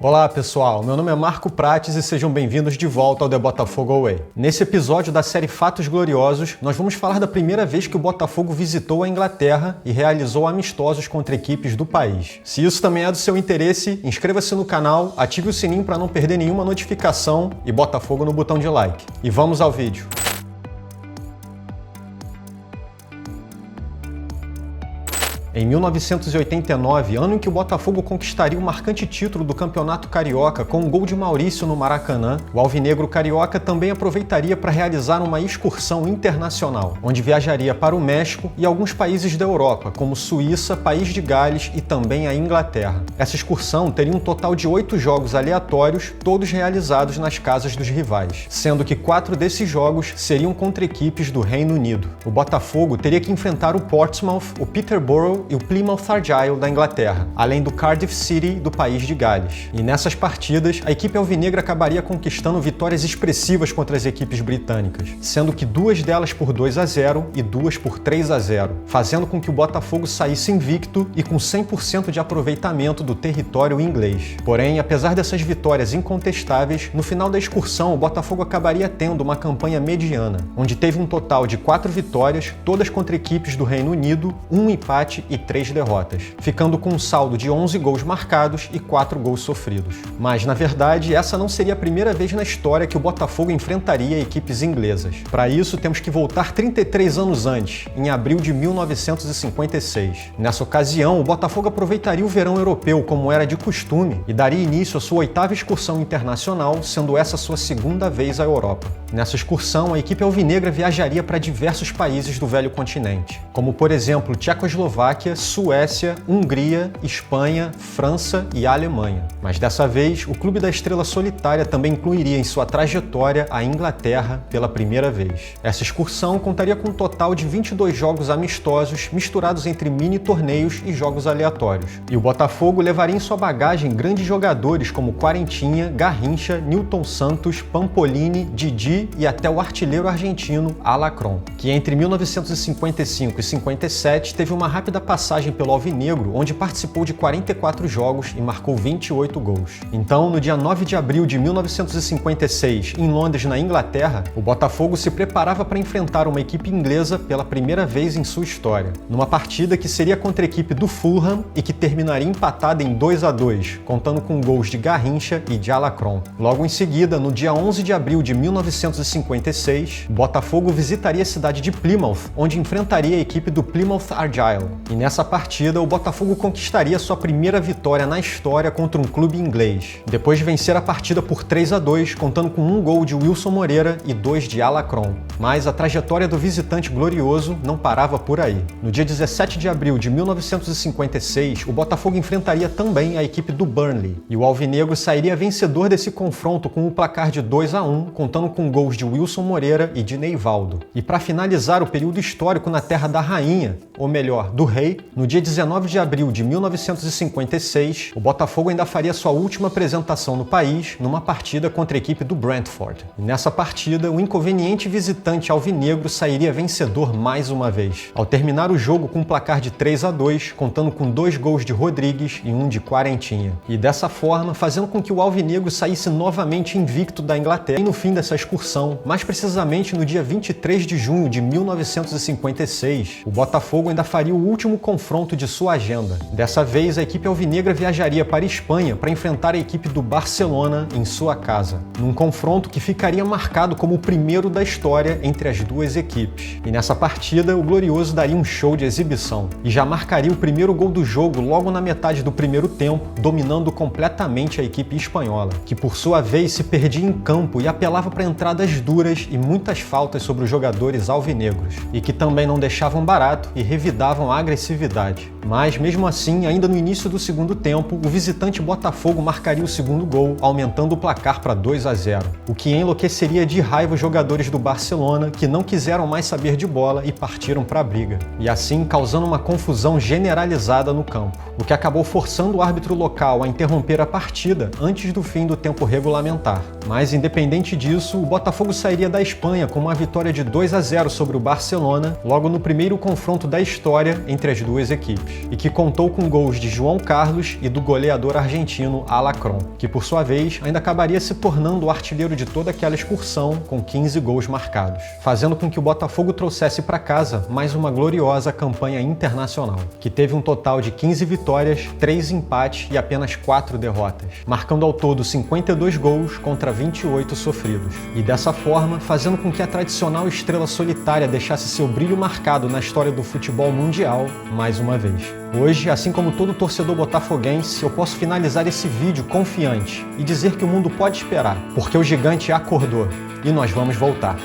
Olá pessoal, meu nome é Marco Prates e sejam bem-vindos de volta ao The Botafogo Way. Nesse episódio da série Fatos Gloriosos, nós vamos falar da primeira vez que o Botafogo visitou a Inglaterra e realizou amistosos contra equipes do país. Se isso também é do seu interesse, inscreva-se no canal, ative o sininho para não perder nenhuma notificação e bota fogo no botão de like. E vamos ao vídeo. Em 1989, ano em que o Botafogo conquistaria o marcante título do Campeonato Carioca com um gol de Maurício no Maracanã, o alvinegro carioca também aproveitaria para realizar uma excursão internacional, onde viajaria para o México e alguns países da Europa, como Suíça, País de Gales e também a Inglaterra. Essa excursão teria um total de 8 jogos aleatórios, todos realizados nas casas dos rivais, sendo que 4 desses jogos seriam contra equipes do Reino Unido. O Botafogo teria que enfrentar o Portsmouth, o Peterborough e o Plymouth Argyle da Inglaterra, além do Cardiff City do País de Gales. E nessas partidas, a equipe alvinegra acabaria conquistando vitórias expressivas contra as equipes britânicas, sendo que 2 delas por 2-0 e 2 por 3-0, fazendo com que o Botafogo saísse invicto e com 100% de aproveitamento do território inglês. Porém, apesar dessas vitórias incontestáveis, no final da excursão o Botafogo acabaria tendo uma campanha mediana, onde teve um total de 4 vitórias, todas contra equipes do Reino Unido, 1 empate e 3 derrotas, ficando com um saldo de 11 gols marcados e 4 gols sofridos. Mas, na verdade, essa não seria a primeira vez na história que o Botafogo enfrentaria equipes inglesas. Para isso, temos que voltar 33 anos antes, em abril de 1956. Nessa ocasião, o Botafogo aproveitaria o verão europeu como era de costume e daria início à sua 8ª excursão internacional, sendo essa sua 2ª vez à Europa. Nessa excursão, a equipe alvinegra viajaria para diversos países do velho continente, como por exemplo Tchecoslováquia, Suécia, Hungria, Espanha, França e a Alemanha. Mas dessa vez, o Clube da Estrela Solitária também incluiria em sua trajetória a Inglaterra pela primeira vez. Essa excursão contaria com um total de 22 jogos amistosos misturados entre mini-torneios e jogos aleatórios. E o Botafogo levaria em sua bagagem grandes jogadores como Quarentinha, Garrincha, Nilton Santos, Pampolini, Didi e até o artilheiro argentino Alacrón, que entre 1955 e 57 teve uma rápida passagem pelo alvinegro, onde participou de 44 jogos e marcou 28 gols. Então, no dia 9 de abril de 1956, em Londres, na Inglaterra, o Botafogo se preparava para enfrentar uma equipe inglesa pela primeira vez em sua história, numa partida que seria contra a equipe do Fulham e que terminaria empatada em 2-2, contando com gols de Garrincha e de Alacrón. Logo em seguida, no dia 11 de abril de 1956, o Botafogo visitaria a cidade de Plymouth, onde enfrentaria a equipe do Plymouth Argyle. E nessa partida, o Botafogo conquistaria sua primeira vitória na história contra um clube inglês, depois de vencer a partida por 3-2, contando com 1 gol de Wilson Moreira e 2 de Alacrón. Mas a trajetória do visitante glorioso não parava por aí. No dia 17 de abril de 1956, o Botafogo enfrentaria também a equipe do Burnley, e o alvinegro sairia vencedor desse confronto com o placar de 2-1, contando com gols de Wilson Moreira e de Neivaldo. E para finalizar o período histórico na Terra da Rainha, ou melhor, do Rei, no dia 19 de abril de 1956, o Botafogo ainda faria sua última apresentação no país numa partida contra a equipe do Brentford. E nessa partida, o inconveniente visitante alvinegro sairia vencedor mais uma vez, ao terminar o jogo com um placar de 3-2, contando com 2 gols de Rodrigues e 1 de Quarentinha. E dessa forma, fazendo com que o alvinegro saísse novamente invicto da Inglaterra. E no fim dessa excursão, mais precisamente no dia 23 de junho de 1956, o Botafogo ainda faria o último confronto de sua agenda. Dessa vez, a equipe alvinegra viajaria para a Espanha para enfrentar a equipe do Barcelona em sua casa, num confronto que ficaria marcado como o primeiro da história entre as duas equipes. E nessa partida, o Glorioso daria um show de exibição e já marcaria o primeiro gol do jogo logo na metade do primeiro tempo, dominando completamente a equipe espanhola, que por sua vez se perdia em campo e apelava para entradas duras e muitas faltas sobre os jogadores alvinegros, e que também não deixavam barato e revidavam a agressividade. Mas, mesmo assim, ainda no início do segundo tempo, o visitante Botafogo marcaria o segundo gol, aumentando o placar para 2-0, o que enlouqueceria de raiva os jogadores do Barcelona, que não quiseram mais saber de bola e partiram para a briga, e assim causando uma confusão generalizada no campo, o que acabou forçando o árbitro local a interromper a partida antes do fim do tempo regulamentar. Mas, independente disso, o Botafogo sairia da Espanha com uma vitória de 2-0 sobre o Barcelona, logo no primeiro confronto da história entre as das duas equipes, e que contou com gols de João Carlos e do goleador argentino Alacron, que por sua vez ainda acabaria se tornando o artilheiro de toda aquela excursão com 15 gols marcados, fazendo com que o Botafogo trouxesse para casa mais uma gloriosa campanha internacional, que teve um total de 15 vitórias, 3 empates e apenas 4 derrotas, marcando ao todo 52 gols contra 28 sofridos, e dessa forma fazendo com que a tradicional estrela solitária deixasse seu brilho marcado na história do futebol mundial mais uma vez. Hoje, assim como todo torcedor botafoguense, eu posso finalizar esse vídeo confiante e dizer que o mundo pode esperar, porque o gigante acordou e nós vamos voltar.